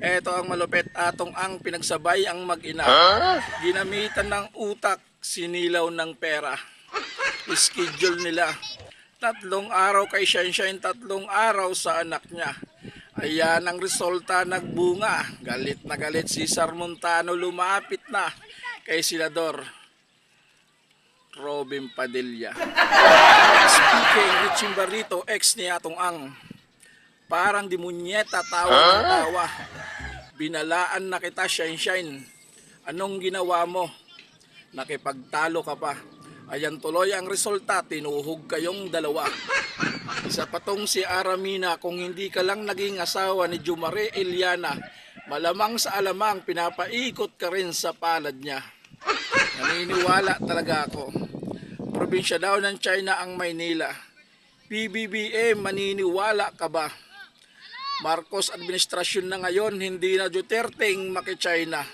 Eto ang malupit, atong ang pinagsabay ang mag-ina. Ginamitan ng utak, sinilaw ng pera. Schedule nila. 3 araw kay Shine, 3 araw sa anak niya. Ayan ang resulta, nagbunga. Galit na galit si Sarmontano, lumapit na kay Senador Robin Padilla. Speaking, Richie Barrito, ex ni atong ang. Parang demunyeta, tawa ng tawa. Binalaan na kita, Shine. Anong ginawa mo? Nakipagtalo ka pa. Ayan tuloy ang resulta, tinuhog kayong dalawa. Isa pa tong si Aramina, kung hindi ka lang naging asawa ni Jumare Eliana, malamang sa alamang pinapaikot ka rin sa palad niya. Naniniwala talaga ako. Probinsya daw ng China ang Maynila. PBBM, maniniwala ka ba? Marcos administrasyon na ngayon, hindi na Duterte maki-China.